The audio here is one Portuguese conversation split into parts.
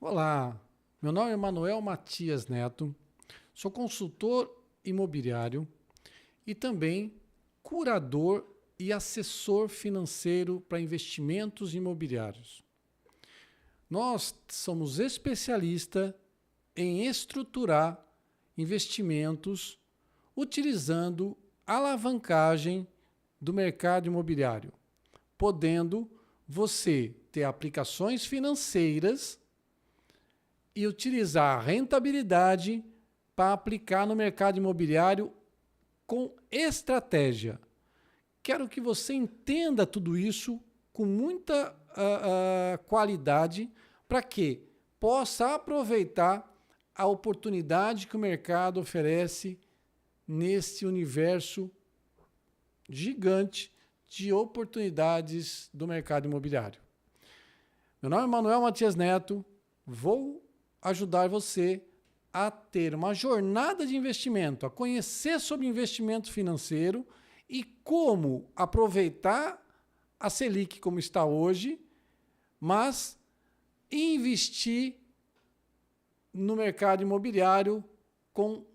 Olá, meu nome é Manuel Matias Neto, sou consultor imobiliário e também curador e assessor financeiro para investimentos imobiliários. Nós somos especialistas em estruturar investimentos utilizando alavancagem do mercado imobiliário, podendo você ter aplicações financeiras e utilizar a rentabilidade para aplicar no mercado imobiliário com estratégia. Quero que você entenda tudo isso com muita qualidade para que possa aproveitar a oportunidade que o mercado oferece nesse universo gigante de oportunidades do mercado imobiliário. Meu nome é Manuel Matias Neto, vou ajudar você a ter uma jornada de investimento, a conhecer sobre investimento financeiro e como aproveitar a Selic como está hoje, mas investir no mercado imobiliário com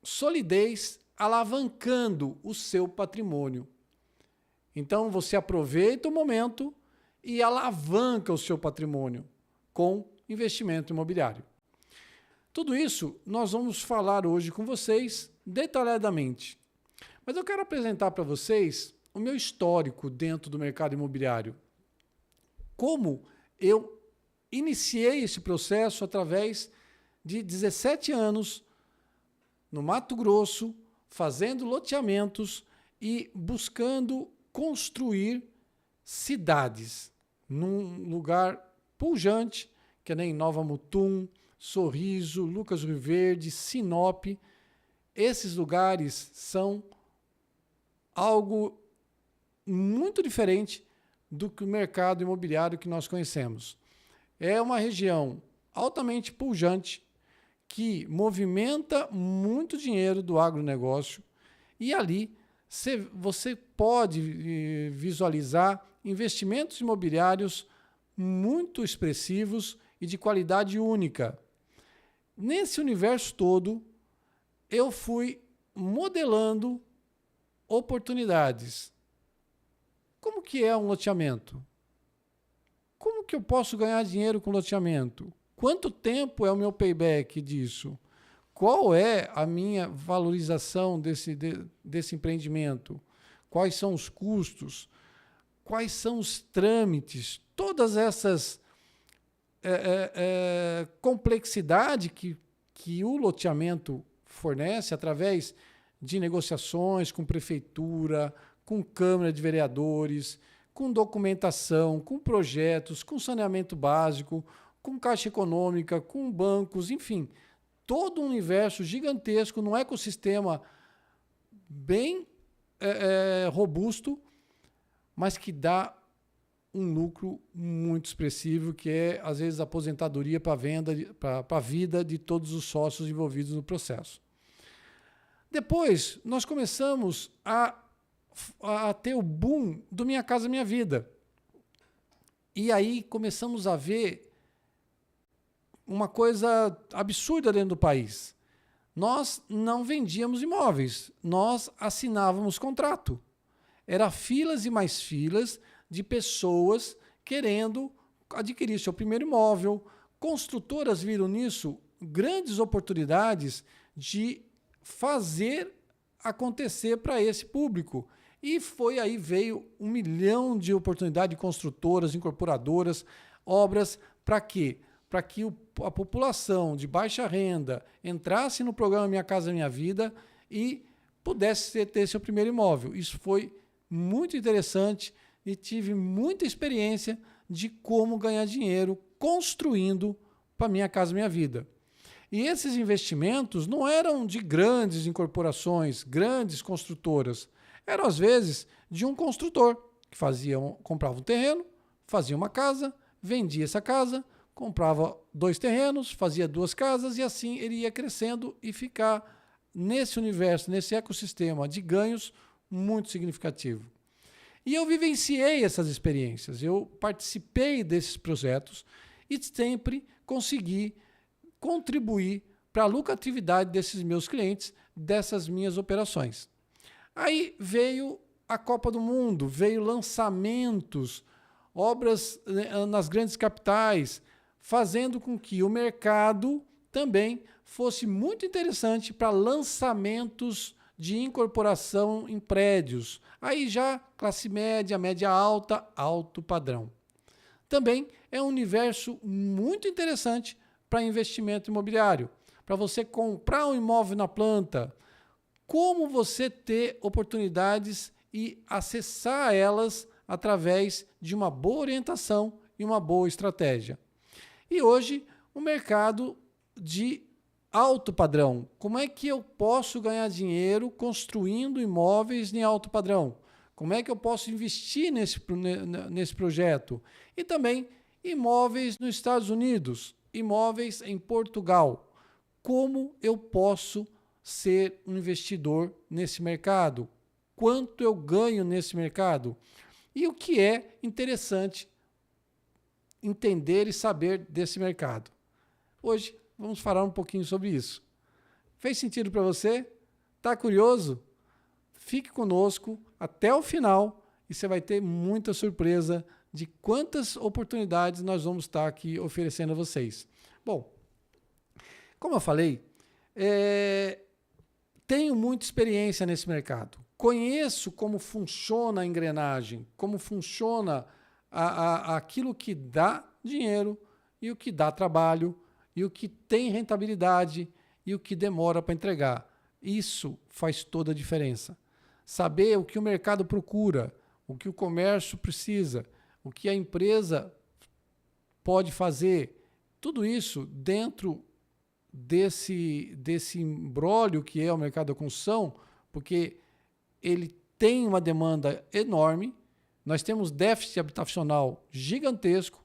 solidez, alavancando o seu patrimônio. Então você aproveita o momento e alavanca o seu patrimônio com investimento imobiliário. Tudo isso nós vamos falar hoje com vocês detalhadamente. Mas eu quero apresentar para vocês o meu histórico dentro do mercado imobiliário. Como eu iniciei esse processo através de 17 anos no Mato Grosso, fazendo loteamentos e buscando construir cidades num lugar pujante, que nem Nova Mutum, Sorriso, Lucas do Rio Verde, Sinop. Esses lugares são algo muito diferente do que o mercado imobiliário que nós conhecemos. É uma região altamente pujante, que movimenta muito dinheiro do agronegócio e ali você pode visualizar investimentos imobiliários muito expressivos e de qualidade única. Nesse universo todo, eu fui modelando oportunidades. Como que é um loteamento? Como que eu posso ganhar dinheiro com loteamento? Quanto tempo é o meu payback disso? Qual é a minha valorização desse empreendimento? Quais são os custos? Quais são os trâmites? Todas essas complexidade que o loteamento fornece através de negociações com prefeitura, com Câmara de Vereadores, com documentação, com projetos, com saneamento básico, com Caixa Econômica, com bancos, enfim, todo um universo gigantesco, num ecossistema bem robusto, mas que dá um lucro muito expressivo, que é, às vezes, a aposentadoria para a vida de todos os sócios envolvidos no processo. Depois, nós começamos a ter o boom do Minha Casa Minha Vida. E aí começamos a ver uma coisa absurda dentro do país. Nós não vendíamos imóveis, nós assinávamos contrato. Era filas e mais filas de pessoas querendo adquirir seu primeiro imóvel. Construtoras viram nisso grandes oportunidades de fazer acontecer para esse público. E foi aí, veio 1 milhão de oportunidades de construtoras, incorporadoras, obras, para quê? Para que a população de baixa renda entrasse no programa Minha Casa Minha Vida e pudesse ter seu primeiro imóvel. Isso foi muito interessante e tive muita experiência de como ganhar dinheiro construindo para Minha Casa Minha Vida. E esses investimentos não eram de grandes incorporações, grandes construtoras. Eram, às vezes, de um construtor que comprava um terreno, fazia uma casa, vendia essa casa, comprava 2 terrenos, fazia 2 casas e assim ele ia crescendo e ficar nesse universo, nesse ecossistema de ganhos muito significativo. E eu vivenciei essas experiências, eu participei desses projetos e sempre conseguir contribuir para a lucratividade desses meus clientes, dessas minhas operações. Aí veio a Copa do Mundo, veio lançamentos, obras nas grandes capitais, fazendo com que o mercado também fosse muito interessante para lançamentos de incorporação em prédios. Aí já classe média, média alta, alto padrão. Também é um universo muito interessante para investimento imobiliário. Para você comprar um imóvel na planta, como você ter oportunidades e acessar elas através de uma boa orientação e uma boa estratégia. E hoje, o mercado de alto padrão. Como é que eu posso ganhar dinheiro construindo imóveis em alto padrão? Como é que eu posso investir nesse projeto? E também imóveis nos Estados Unidos, imóveis em Portugal. Como eu posso ser um investidor nesse mercado? Quanto eu ganho nesse mercado? E o que é interessante entender e saber desse mercado? Hoje vamos falar um pouquinho sobre isso. Fez sentido para você? Está curioso? Fique conosco até o final e você vai ter muita surpresa de quantas oportunidades nós vamos estar aqui oferecendo a vocês. Bom, como eu falei, tenho muita experiência nesse mercado. Conheço como funciona a engrenagem, como funciona aquilo que dá dinheiro e o que dá trabalho, e o que tem rentabilidade e o que demora para entregar. Isso faz toda a diferença. Saber o que o mercado procura, o que o comércio precisa, o que a empresa pode fazer, tudo isso dentro desse imbróglio que é o mercado da construção, porque ele tem uma demanda enorme, nós temos déficit habitacional gigantesco,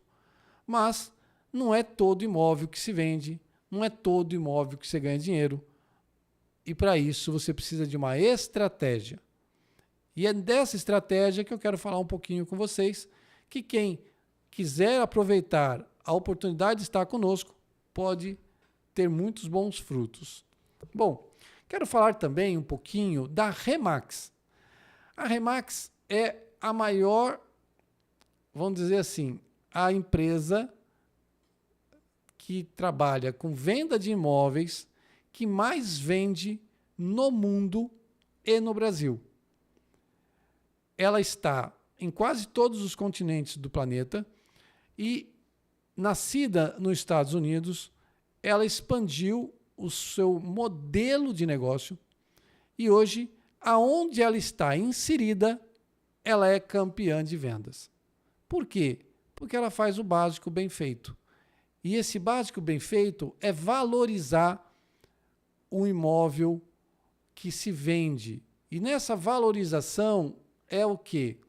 mas não é todo imóvel que se vende, não é todo imóvel que você ganha dinheiro. E para isso você precisa de uma estratégia. E é dessa estratégia que eu quero falar um pouquinho com vocês, que quem quiser aproveitar a oportunidade de estar conosco pode ter muitos bons frutos. Bom, quero falar também um pouquinho da Remax. A Remax é a maior, vamos dizer assim, a empresa que trabalha com venda de imóveis que mais vende no mundo e no Brasil. Ela está em quase todos os continentes do planeta e, nascida nos Estados Unidos, ela expandiu o seu modelo de negócio e hoje, aonde ela está inserida, ela é campeã de vendas. Por quê? Porque ela faz o básico bem feito. E esse básico bem feito é valorizar o imóvel que se vende. E nessa valorização é o quê?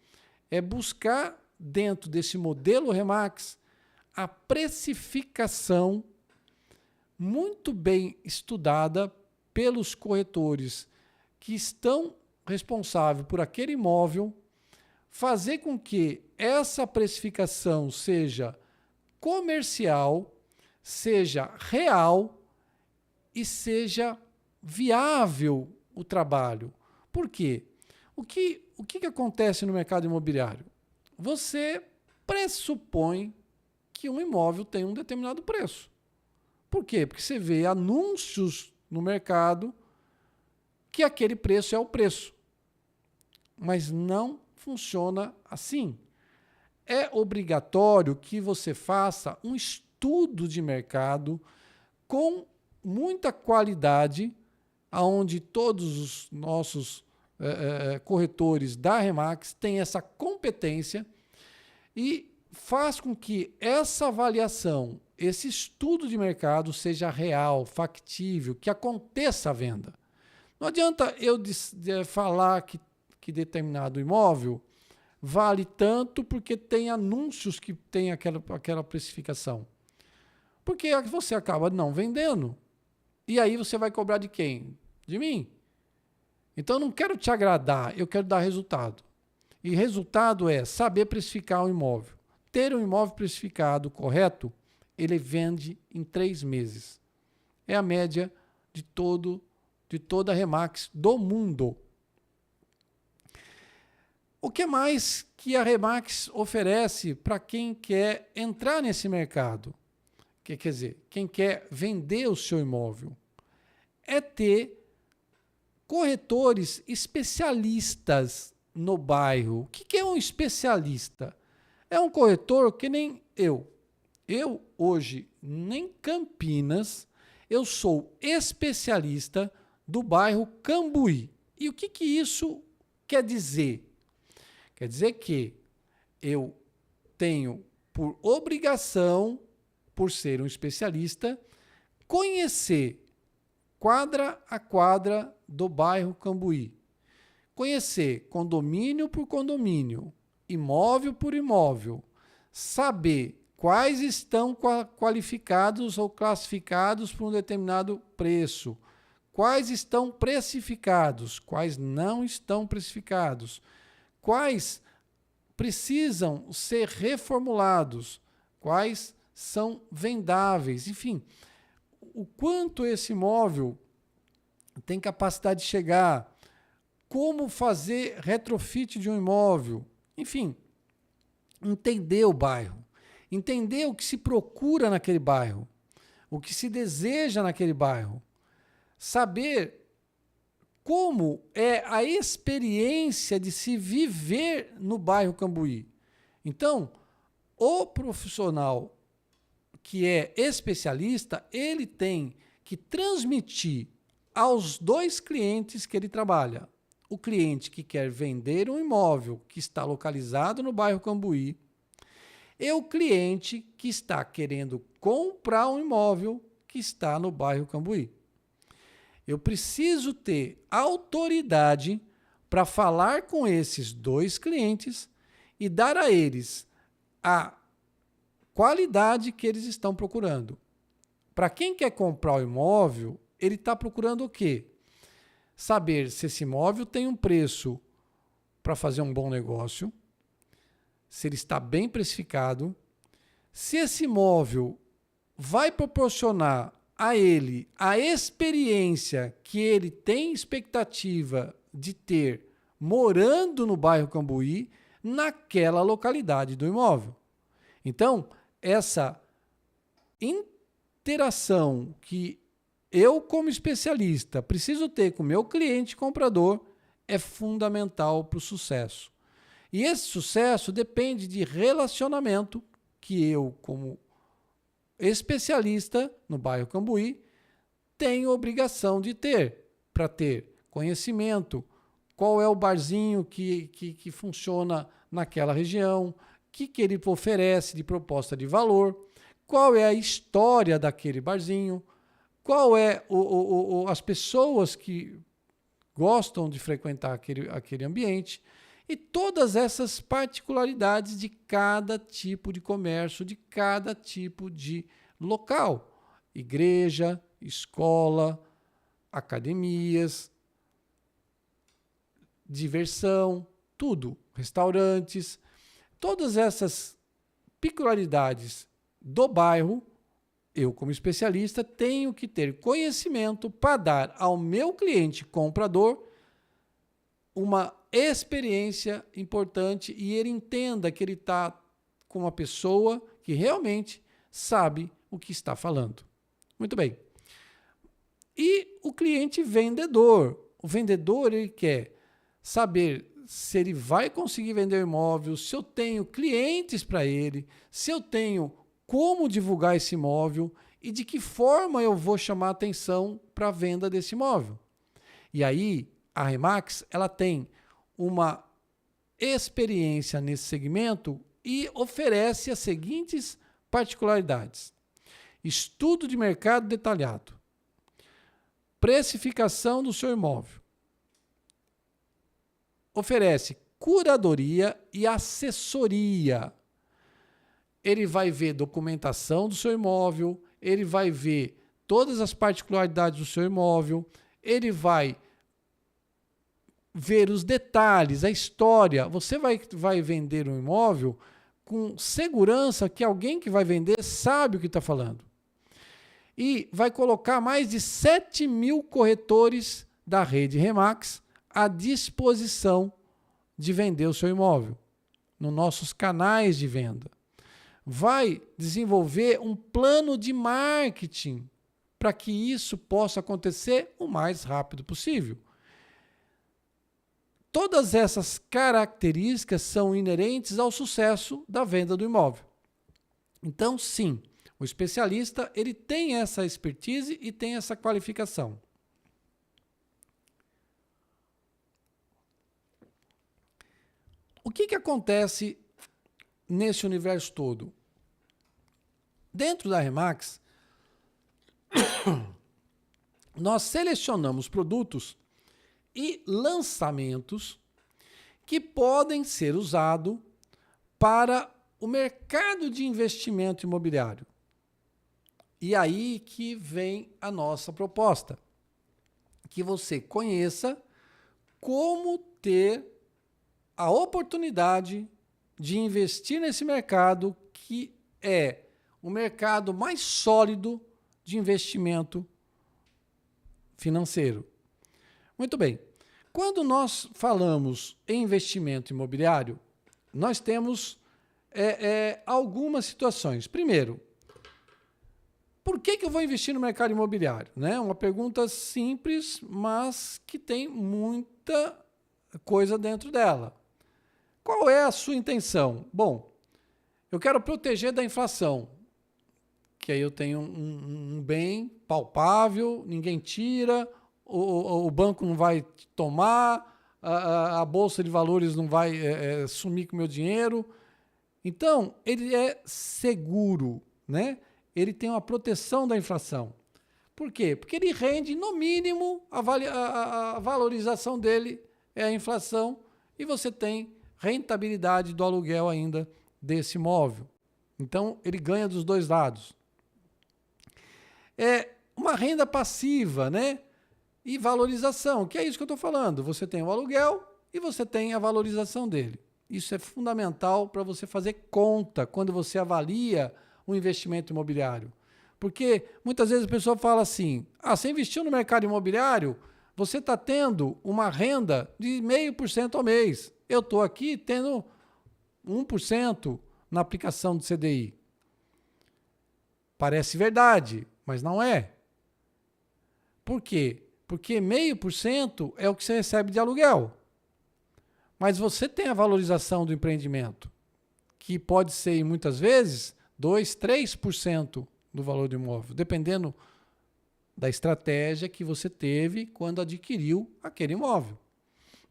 É buscar dentro desse modelo Remax a precificação muito bem estudada pelos corretores que estão responsáveis por aquele imóvel, fazer com que essa precificação seja comercial, seja real e seja viável o trabalho. Por quê? O que acontece no mercado imobiliário? Você pressupõe que um imóvel tem um determinado preço. Por quê? Porque você vê anúncios no mercado que aquele preço é o preço. Mas não funciona assim. É obrigatório que você faça um estudo de mercado com muita qualidade, onde todos os nossos corretores da Remax têm essa competência e faz com que essa avaliação, esse estudo de mercado seja real, factível, que aconteça a venda. Não adianta eu falar que determinado imóvel vale tanto porque tem anúncios que tem aquela precificação. Porque você acaba não vendendo. E aí você vai cobrar de quem? De mim. Então eu não quero te agradar, eu quero dar resultado. E resultado é saber precificar o imóvel. Ter um imóvel precificado correto ele vende em 3 meses. É a média de toda a Remax do mundo. O que mais que a Remax oferece para quem quer entrar nesse mercado? Quer dizer, quem quer vender o seu imóvel? É ter corretores especialistas no bairro. O que é um especialista? É um corretor que nem eu. Eu, hoje, em Campinas, eu sou especialista do bairro Cambuí. E o que isso quer dizer? Quer dizer que eu tenho por obrigação, por ser um especialista, conhecer quadra a quadra do bairro Cambuí. Conhecer condomínio por condomínio, imóvel por imóvel, saber quais estão qualificados ou classificados por um determinado preço, quais estão precificados, quais não estão precificados, quais precisam ser reformulados, quais são vendáveis, enfim, o quanto esse imóvel tem capacidade de chegar, como fazer retrofit de um imóvel, enfim, entender o bairro, entender o que se procura naquele bairro, o que se deseja naquele bairro, saber como é a experiência de se viver no bairro Cambuí. Então, o profissional que é especialista, ele tem que transmitir aos 2 clientes que ele trabalha. O cliente que quer vender um imóvel que está localizado no bairro Cambuí e o cliente que está querendo comprar um imóvel que está no bairro Cambuí. Eu preciso ter autoridade para falar com esses 2 clientes e dar a eles a qualidade que eles estão procurando. Para quem quer comprar o imóvel, ele está procurando o quê? Saber se esse imóvel tem um preço para fazer um bom negócio, se ele está bem precificado, se esse imóvel vai proporcionar a ele a experiência que ele tem expectativa de ter morando no bairro Cambuí, naquela localidade do imóvel. Então, essa interação que eu, como especialista, preciso ter com o meu cliente comprador é fundamental para o sucesso. E esse sucesso depende de relacionamento que eu, como especialista no bairro Cambuí, tenho obrigação de ter, para ter conhecimento, qual é o barzinho que funciona naquela região, o que ele oferece de proposta de valor, qual é a história daquele barzinho, qual é as pessoas que gostam de frequentar aquele ambiente, e todas essas particularidades de cada tipo de comércio, de cada tipo de local. Igreja, escola, academias, diversão, tudo, restaurantes, todas essas peculiaridades do bairro, eu como especialista tenho que ter conhecimento para dar ao meu cliente comprador uma experiência importante e ele entenda que ele está com uma pessoa que realmente sabe o que está falando. Muito bem. E o cliente vendedor. O vendedor, ele quer saber se ele vai conseguir vender o imóvel, se eu tenho clientes para ele, se eu tenho como divulgar esse imóvel e de que forma eu vou chamar a atenção para a venda desse imóvel. E aí, a Remax, ela tem uma experiência nesse segmento e oferece as seguintes particularidades: estudo de mercado detalhado, precificação do seu imóvel, oferece curadoria e assessoria. Ele vai ver documentação do seu imóvel, ele vai ver todas as particularidades do seu imóvel, ele vai ver os detalhes, a história. Você vai vender um imóvel com segurança que alguém que vai vender sabe o que está falando. E vai colocar mais de 7.000 corretores da rede Remax à disposição de vender o seu imóvel, nos nossos canais de venda. Vai desenvolver um plano de marketing para que isso possa acontecer o mais rápido possível. Todas essas características são inerentes ao sucesso da venda do imóvel. Então, sim, o especialista ele tem essa expertise e tem essa qualificação. O que acontece nesse universo todo? Dentro da Remax, nós selecionamos produtos e lançamentos que podem ser usados para o mercado de investimento imobiliário. E aí que vem a nossa proposta, que você conheça como ter a oportunidade de investir nesse mercado que é o mercado mais sólido de investimento financeiro. Muito bem. Quando nós falamos em investimento imobiliário, nós temos algumas situações. Primeiro, por que eu vou investir no mercado imobiliário? Né? Uma pergunta simples, mas que tem muita coisa dentro dela. Qual é a sua intenção? Bom, eu quero proteger da inflação, que aí eu tenho um bem palpável, ninguém tira, o banco não vai tomar, a bolsa de valores não vai sumir com o meu dinheiro. Então, ele é seguro, né? Ele tem uma proteção da inflação. Por quê? Porque ele rende, no mínimo, a valorização dele é a inflação e você tem rentabilidade do aluguel ainda desse imóvel. Então, ele ganha dos dois lados. É uma renda passiva, né? E valorização, que é isso que eu estou falando. Você tem o aluguel e você tem a valorização dele. Isso é fundamental para você fazer conta quando você avalia o investimento imobiliário. Porque muitas vezes a pessoa fala assim, você investiu no mercado imobiliário, você está tendo uma renda de 0,5% ao mês. Eu estou aqui tendo 1% na aplicação do CDI. Parece verdade, mas não é. Por quê? Porque 0,5% é o que você recebe de aluguel. Mas você tem a valorização do empreendimento, que pode ser, muitas vezes, 2%, 3% do valor do imóvel, dependendo da estratégia que você teve quando adquiriu aquele imóvel.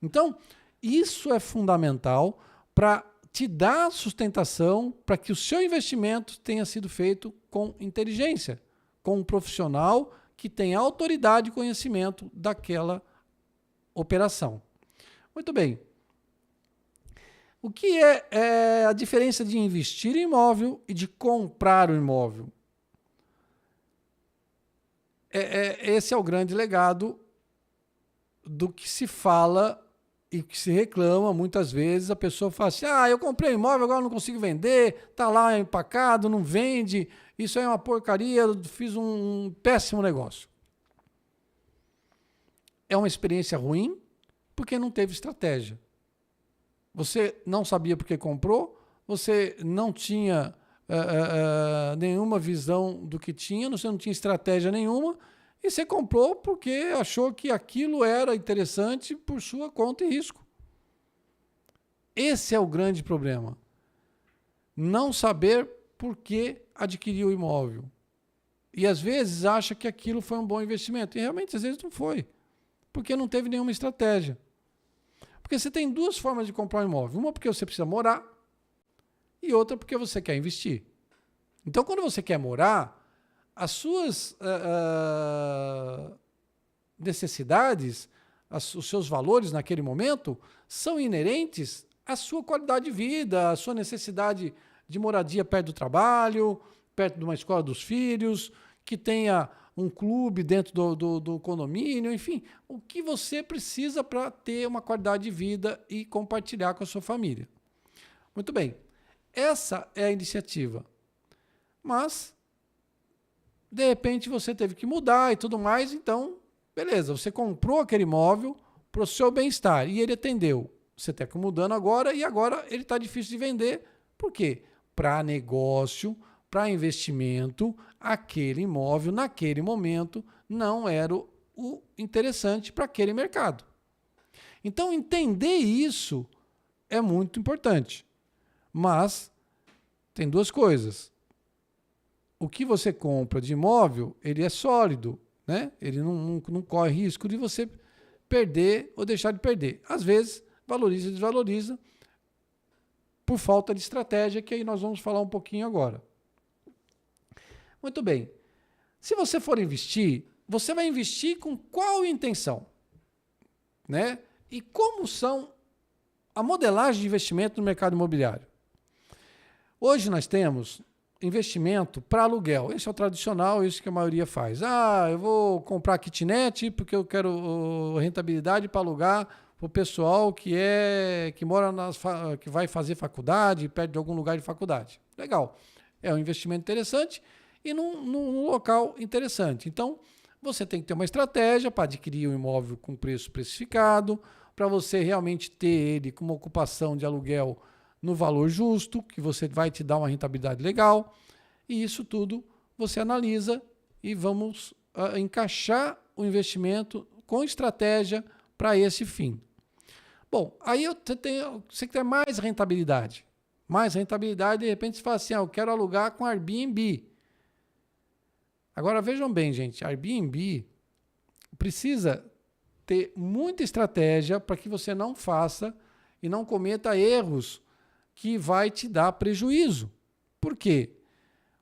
Então, isso é fundamental para te dar sustentação para que o seu investimento tenha sido feito com inteligência, com um profissional que tem autoridade e conhecimento daquela operação. Muito bem. O que é a diferença de investir em imóvel e de comprar o imóvel? Esse é o grande legado do que se fala e que se reclama muitas vezes. A pessoa fala assim, eu comprei um imóvel, agora não consigo vender, está lá empacado, não vende, isso é uma porcaria, eu fiz um péssimo negócio. É uma experiência ruim porque não teve estratégia. Você não sabia por que comprou, você não tinha nenhuma visão do que tinha, você não tinha estratégia nenhuma, e você comprou porque achou que aquilo era interessante por sua conta e risco. Esse é o grande problema. Não saber por que adquiriu o imóvel. E às vezes acha que aquilo foi um bom investimento. E realmente às vezes não foi. Porque não teve nenhuma estratégia. Porque você tem duas formas de comprar um imóvel. Uma porque você precisa morar e outra porque você quer investir. Então, quando você quer morar, as suas necessidades, os seus valores naquele momento são inerentes à sua qualidade de vida, à sua necessidade de moradia perto do trabalho, perto de uma escola dos filhos, que tenha um clube dentro do condomínio, enfim, o que você precisa para ter uma qualidade de vida e compartilhar com a sua família. Muito bem. Essa é a iniciativa. Mas, de repente, você teve que mudar e tudo mais, então, beleza, você comprou aquele imóvel para o seu bem-estar e ele atendeu. Você está mudando agora e agora ele está difícil de vender. Por quê? Para negócio, para investimento, aquele imóvel, naquele momento, não era o interessante para aquele mercado. Então, entender isso é muito importante. Mas tem duas coisas. O que você compra de imóvel, ele é sólido, né? Ele não corre risco de você perder ou deixar de perder. Às vezes, valoriza e desvaloriza por falta de estratégia, que aí nós vamos falar um pouquinho agora. Muito bem. Se você for investir, você vai investir com qual intenção? Né? E como são a modelagem de investimento no mercado imobiliário? Hoje nós temos investimento para aluguel. Esse é o tradicional, isso que a maioria faz. Eu vou comprar kitnet porque eu quero rentabilidade para alugar para o pessoal que mora que vai fazer faculdade, perto de algum lugar de faculdade. Legal. É um investimento interessante e num local interessante. Então, você tem que ter uma estratégia para adquirir um imóvel com preço precificado, para você realmente ter ele com uma ocupação de aluguel no valor justo, que você vai te dar uma rentabilidade legal. E isso tudo você analisa e vamos encaixar o investimento com estratégia para esse fim. Bom, aí você quer mais rentabilidade. Mais rentabilidade, de repente você fala assim, eu quero alugar com Airbnb. Agora vejam bem, gente, Airbnb precisa ter muita estratégia para que você não faça e não cometa erros que vai te dar prejuízo. Por quê?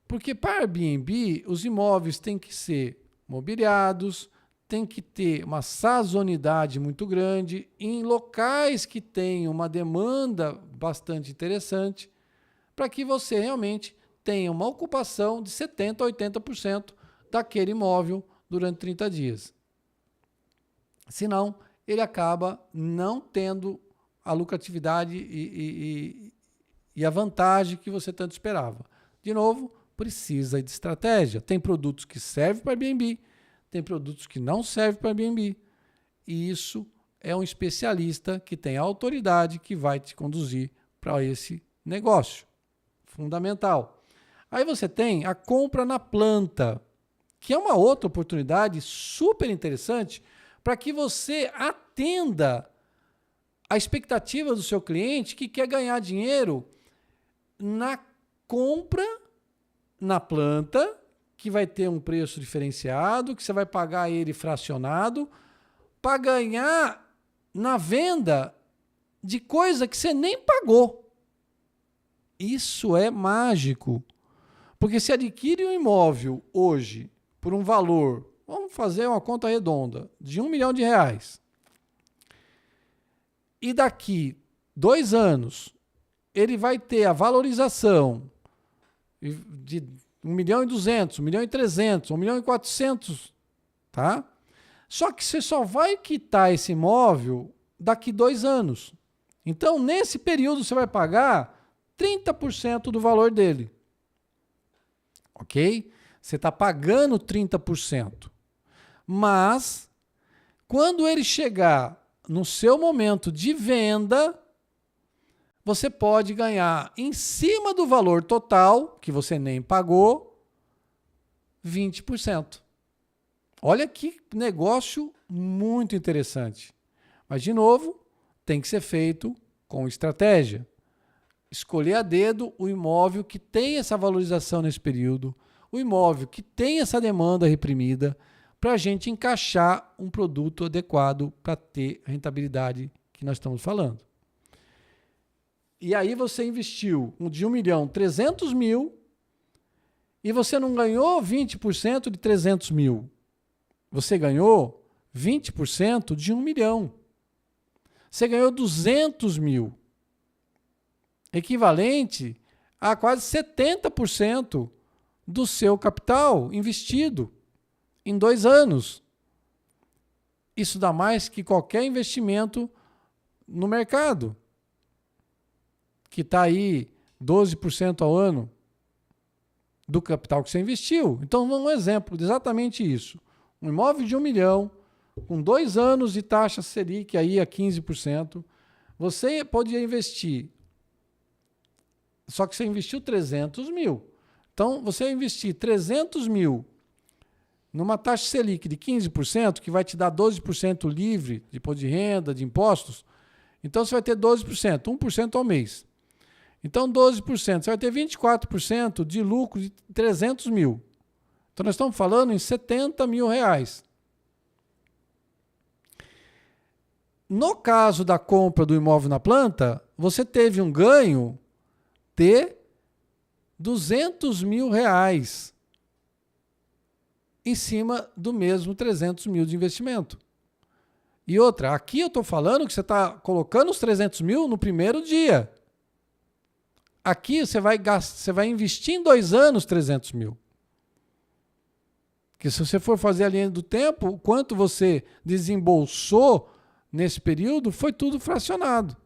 Porque para Airbnb, os imóveis têm que ser mobiliados, tem que ter uma sazonalidade muito grande, em locais que tenham uma demanda bastante interessante, para que você realmente tenha uma ocupação de 70% a 80% daquele imóvel durante 30 dias. Senão, ele acaba não tendo a lucratividade e a vantagem que você tanto esperava. De novo, precisa de estratégia. Tem produtos que servem para Airbnb, tem produtos que não servem para Airbnb. E isso é um especialista que tem autoridade que vai te conduzir para esse negócio. Fundamental. Aí você tem a compra na planta, que é uma outra oportunidade super interessante para que você atenda a expectativa do seu cliente que quer ganhar dinheiro na compra na planta, que vai ter um preço diferenciado, que você vai pagar ele fracionado, para ganhar na venda de coisa que você nem pagou. Isso é mágico. Porque se adquire um imóvel hoje por um valor, vamos fazer uma conta redonda, de R$1 milhão, e daqui 2 anos ele vai ter a valorização de 1.200.000, 1.300.000, 1.400.000, tá? Só que você só vai quitar esse imóvel daqui 2 anos. Então, nesse período, você vai pagar 30% do valor dele. Ok? Você está pagando 30%. Mas, quando ele chegar no seu momento de venda, você pode ganhar, em cima do valor total, que você nem pagou, 20%. Olha que negócio muito interessante. Mas, de novo, tem que ser feito com estratégia. Escolher a dedo o imóvel que tem essa valorização nesse período, o imóvel que tem essa demanda reprimida, para a gente encaixar um produto adequado para ter a rentabilidade que nós estamos falando. E aí você investiu de 1.300.000 e você não ganhou 20% de 300.000. Você ganhou 20% de 1 milhão. Você ganhou 200.000. Equivalente a quase 70% do seu capital investido em 2 anos. Isso dá mais que qualquer investimento no mercado, que está aí 12% ao ano do capital que você investiu. Então, um exemplo de exatamente isso. Um imóvel de 1 milhão, com 2 anos de taxa Selic aí a 15%, você podia investir, só que você investiu 300 mil. Então, você investir 300 mil numa taxa Selic de 15%, que vai te dar 12% livre de imposto de renda, de impostos, então você vai ter 12%, 1% ao mês. Então, 12%, você vai ter 24% de lucro de 300 mil. Então, nós estamos falando em 70 mil reais. No caso da compra do imóvel na planta, você teve um ganho de 200 mil reais em cima do mesmo 300 mil de investimento. E outra, aqui eu estou falando que você está colocando os 300 mil no primeiro dia. Aqui você vai investir em 2 anos 300 mil. Porque se você for fazer a linha do tempo, o quanto você desembolsou nesse período foi tudo fracionado.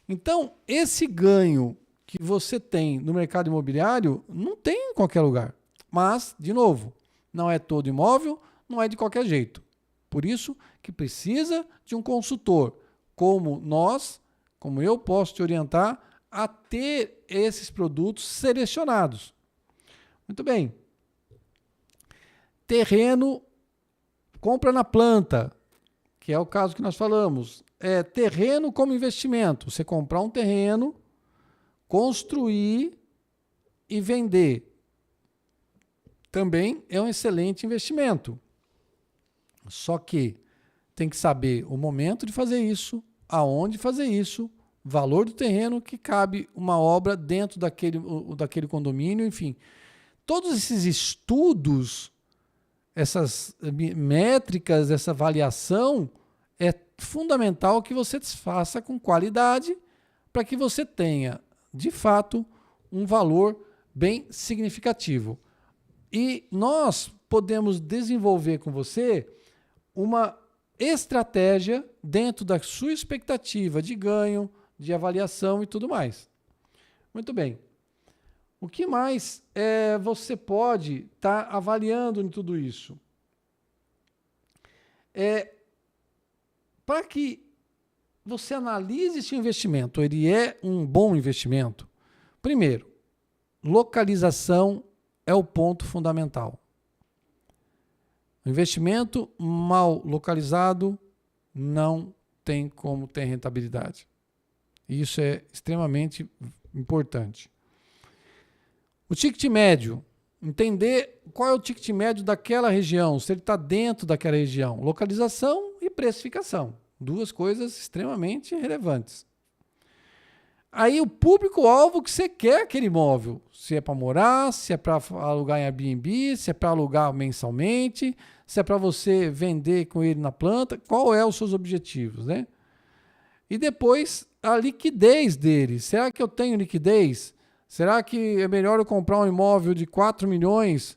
Então, esse ganho que você tem no mercado imobiliário não tem em qualquer lugar. Mas, de novo, não é todo imóvel, não é de qualquer jeito. Por isso que precisa de um consultor como nós, como eu posso te orientar a ter esses produtos selecionados. Muito bem. Terreno, compra na planta, que é o caso que nós falamos. É terreno como investimento. Você comprar um terreno, construir e vender. Também é um excelente investimento. Só que tem que saber o momento de fazer isso, aonde fazer isso, valor do terreno que cabe uma obra dentro daquele condomínio, enfim. Todos esses estudos, essas métricas, essa avaliação, é fundamental que você faça com qualidade para que você tenha, de fato, um valor bem significativo. E nós podemos desenvolver com você uma estratégia dentro da sua expectativa de ganho, de avaliação e tudo mais. Muito bem. O que mais você pode estar avaliando em tudo isso? Para que você analise esse investimento, ele é um bom investimento? Primeiro, localização é o ponto fundamental. O investimento mal localizado não tem como ter rentabilidade. Isso é extremamente importante. O ticket médio. Entender qual é o ticket médio daquela região, se ele está dentro daquela região. Localização e precificação. 2 coisas extremamente relevantes. Aí o público-alvo que você quer aquele imóvel. Se é para morar, se é para alugar em Airbnb, se é para alugar mensalmente, se é para você vender com ele na planta. Qual é os seus objetivos, né? E depois a liquidez dele. Será que eu tenho liquidez? Será que é melhor eu comprar um imóvel de 4 milhões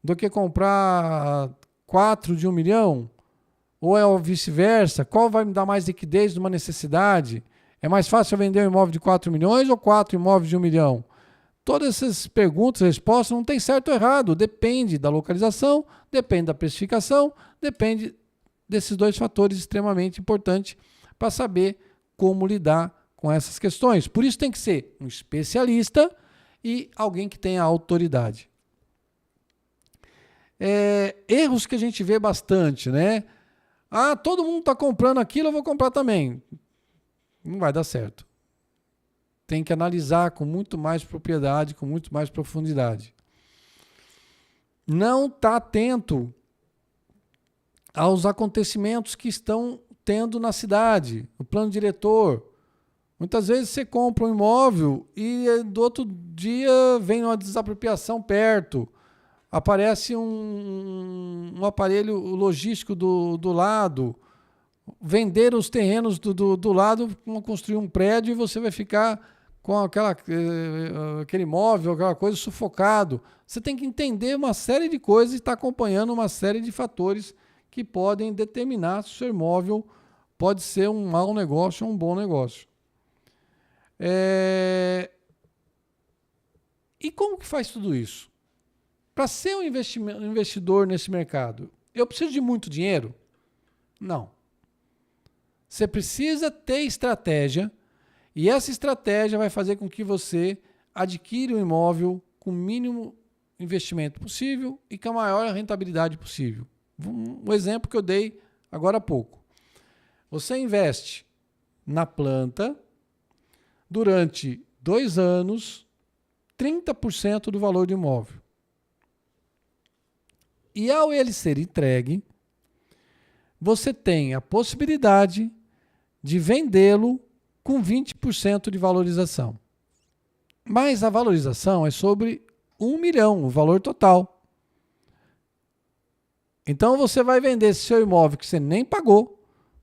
do que comprar 4 de 1 milhão? Ou é o vice-versa? Qual vai me dar mais liquidez numa necessidade? É mais fácil eu vender um imóvel de 4 milhões ou 4 imóveis de 1 milhão? Todas essas perguntas e respostas não tem certo ou errado. Depende da localização, depende da precificação, depende desses 2 fatores extremamente importantes para saber como lidar com essas questões. Por isso tem que ser um especialista e alguém que tenha autoridade. Erros que a gente vê bastante, né? Ah, todo mundo está comprando aquilo, eu vou comprar também. Não vai dar certo. Tem que analisar com muito mais propriedade, com muito mais profundidade. Não está atento aos acontecimentos que estão tendo na cidade, o plano diretor. Muitas vezes você compra um imóvel e do outro dia vem uma desapropriação perto. Aparece um aparelho logístico do lado. Vender os terrenos do lado, vão construir um prédio e você vai ficar com aquele imóvel, aquela coisa sufocado. Você tem que entender uma série de coisas e estar acompanhando uma série de fatores que podem determinar se o seu imóvel pode ser um mau negócio ou um bom negócio. E como que faz tudo isso? Para ser um investidor nesse mercado, eu preciso de muito dinheiro? Não. Você precisa ter estratégia, e essa estratégia vai fazer com que você adquira um imóvel com o mínimo investimento possível e com a maior rentabilidade possível. Um exemplo que eu dei agora há pouco. Você investe na planta durante 2 anos, 30% do valor do imóvel. E ao ele ser entregue, você tem a possibilidade de vendê-lo com 20% de valorização. Mas a valorização é sobre 1 milhão, o valor total. Então você vai vender esse seu imóvel que você nem pagou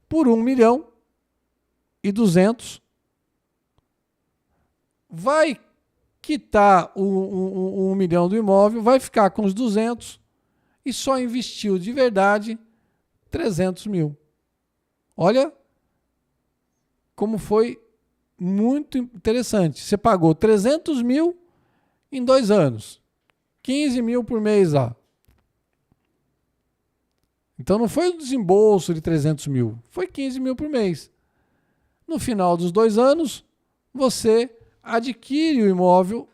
por 1.200.000. Vai quitar o 1 milhão do imóvel, vai ficar com os 200 e só investiu de verdade 300 mil. Olha como foi muito interessante. Você pagou 300 mil em 2 anos. 15 mil por mês lá. Então não foi um desembolso de 300 mil, foi 15 mil por mês. No final dos 2 anos, você adquire o imóvel,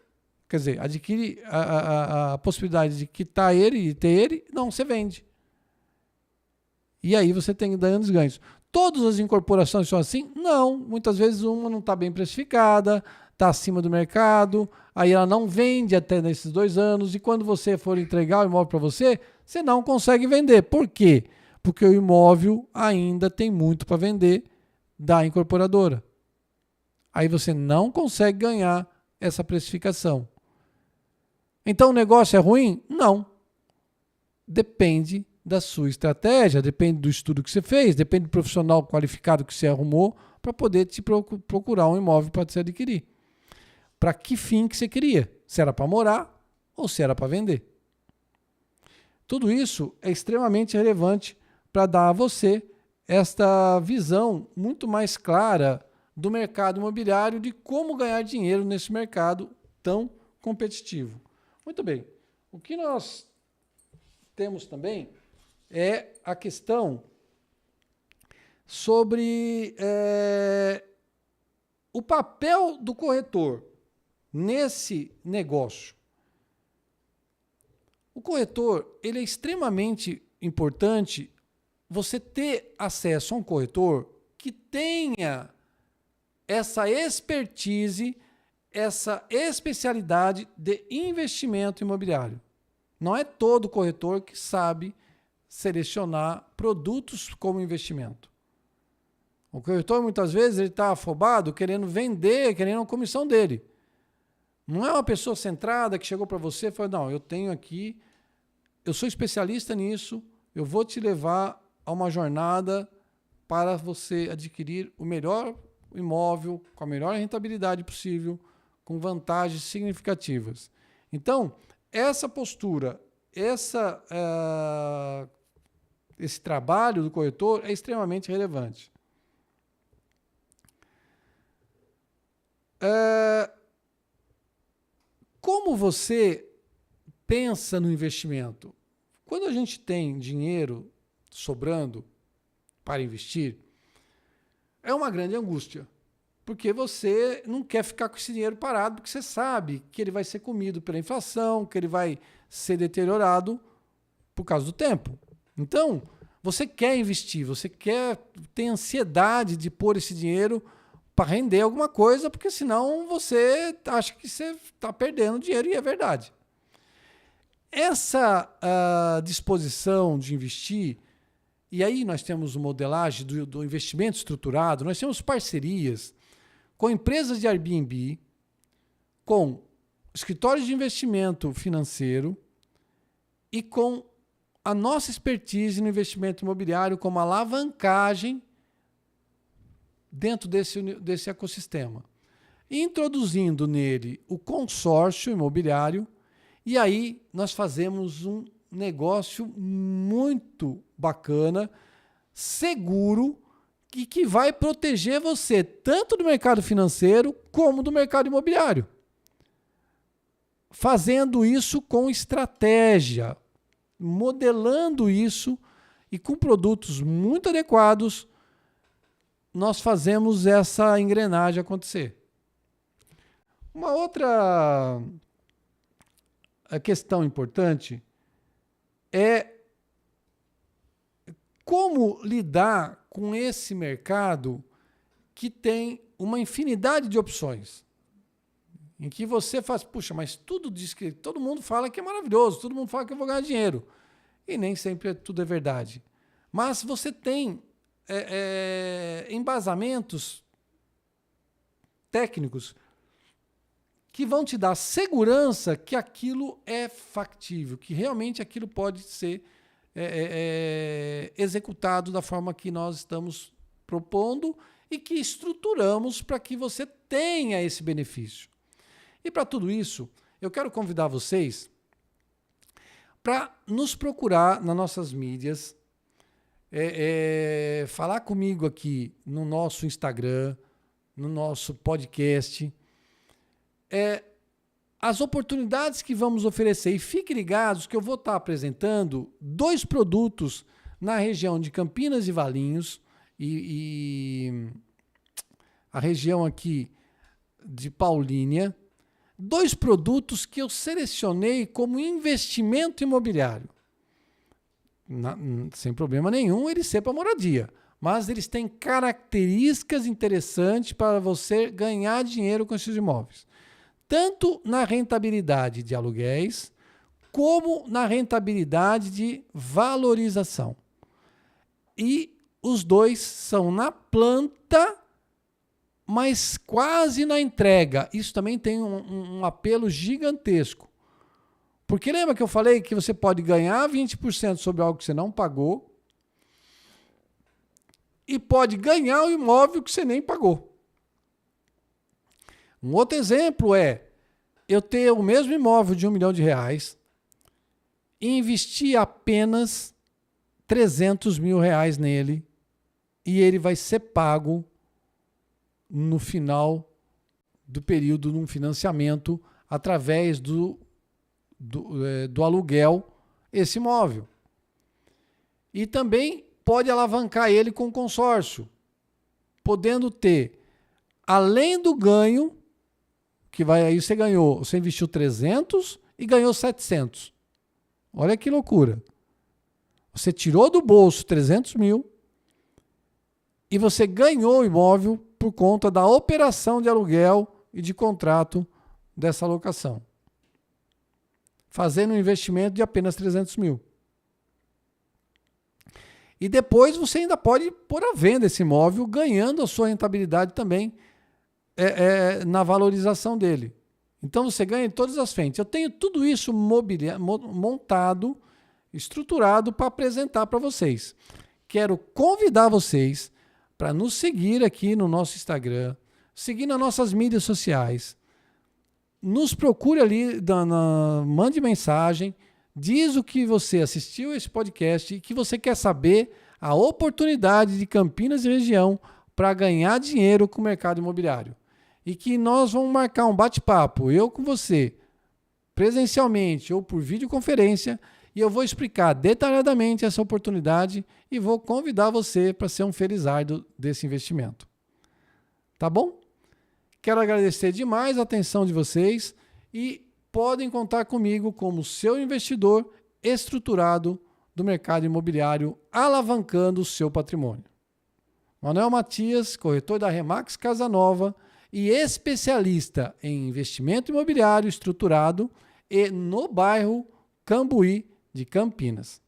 quer dizer, adquire a possibilidade de quitar ele e ter ele, não, você vende. E aí você tem ganhos. Todas as incorporações são assim? Não. Muitas vezes uma não está bem precificada, está acima do mercado, aí ela não vende até nesses 2 anos, e quando você for entregar o imóvel para você, você não consegue vender. Por quê? Porque o imóvel ainda tem muito para vender da incorporadora. Aí você não consegue ganhar essa precificação. Então o negócio é ruim? Não. Depende da sua estratégia, depende do estudo que você fez, depende do profissional qualificado que você arrumou para poder te procurar um imóvel para se adquirir. Para que fim que você queria? Se era para morar ou se era para vender. Tudo isso é extremamente relevante para dar a você esta visão muito mais clara do mercado imobiliário, de como ganhar dinheiro nesse mercado tão competitivo. Muito bem. O que nós temos também é a questão sobre o papel do corretor nesse negócio. O corretor, ele é extremamente importante você ter acesso a um corretor que tenha essa expertise, essa especialidade de investimento imobiliário. Não é todo corretor que sabe selecionar produtos como investimento. O corretor, muitas vezes, ele está afobado, querendo vender, querendo a comissão dele. Não é uma pessoa centrada que chegou para você e falou, não, eu tenho aqui, eu sou especialista nisso, eu vou te levar a uma jornada para você adquirir o melhor imóvel, com a melhor rentabilidade possível, com vantagens significativas. Então, essa postura, esse trabalho do corretor é extremamente relevante. Como você pensa no investimento? Quando a gente tem dinheiro sobrando para investir, é uma grande angústia, porque você não quer ficar com esse dinheiro parado, porque você sabe que ele vai ser comido pela inflação, que ele vai ser deteriorado por causa do tempo. Então, você quer investir, você quer ter ansiedade de pôr esse dinheiro para render alguma coisa, porque senão você acha que você está perdendo dinheiro, e é verdade. Essa disposição de investir, e aí nós temos modelagem do investimento estruturado, nós temos parcerias com empresas de Airbnb, com escritórios de investimento financeiro e com a nossa expertise no investimento imobiliário como alavancagem dentro desse ecossistema, introduzindo nele o consórcio imobiliário, e aí nós fazemos um negócio muito bacana, seguro, e que vai proteger você tanto do mercado financeiro como do mercado imobiliário. Fazendo isso com estratégia, modelando isso e com produtos muito adequados, nós fazemos essa engrenagem acontecer. Uma outra questão importante é como lidar com esse mercado que tem uma infinidade de opções. Em que você faz, puxa, mas tudo diz que todo mundo fala que é maravilhoso, todo mundo fala que eu vou ganhar dinheiro. E nem sempre tudo é verdade. Mas você tem embasamentos técnicos que vão te dar segurança que aquilo é factível, que realmente aquilo pode ser executado da forma que nós estamos propondo e que estruturamos para que você tenha esse benefício. E para tudo isso, eu quero convidar vocês para nos procurar nas nossas mídias, falar comigo aqui no nosso Instagram, no nosso podcast, as oportunidades que vamos oferecer. E fiquem ligados que eu vou estar apresentando 2 produtos na região de Campinas e Valinhos e a região aqui de Paulínia. 2 produtos que eu selecionei como investimento imobiliário. Sem problema nenhum ele ser para moradia, mas eles têm características interessantes para você ganhar dinheiro com esses imóveis. Tanto na rentabilidade de aluguéis, como na rentabilidade de valorização. E os 2 são na planta, mas quase na entrega. Isso também tem um apelo gigantesco. Porque lembra que eu falei que você pode ganhar 20% sobre algo que você não pagou e pode ganhar o imóvel que você nem pagou. Um outro exemplo é eu ter o mesmo imóvel de R$1 milhão e investir apenas R$300 mil nele e ele vai ser pago no final do período num financiamento através do aluguel esse imóvel. E também pode alavancar ele com consórcio, podendo ter, além do ganho, que vai aí você investiu 300 e ganhou 700. Olha que loucura. Você tirou do bolso 300 mil e você ganhou o imóvel por conta da operação de aluguel e de contrato dessa locação, fazendo um investimento de apenas 300 mil. E depois você ainda pode pôr à venda esse imóvel, ganhando a sua rentabilidade também na valorização dele. Então você ganha em todas as frentes. Eu tenho tudo isso montado, estruturado para apresentar para vocês. Quero convidar vocês para nos seguir aqui no nosso Instagram, seguir nas nossas mídias sociais. Nos procure ali, mande mensagem, diz o que você assistiu a esse podcast e que você quer saber a oportunidade de Campinas e região para ganhar dinheiro com o mercado imobiliário. E que nós vamos marcar um bate-papo, eu com você, presencialmente ou por videoconferência, e eu vou explicar detalhadamente essa oportunidade e vou convidar você para ser um felizardo desse investimento. Tá bom? Quero agradecer demais a atenção de vocês e podem contar comigo como seu investidor estruturado do mercado imobiliário, alavancando o seu patrimônio. Manuel Matias, corretor da Remax Casa Nova e especialista em investimento imobiliário estruturado e no bairro Cambuí de Campinas.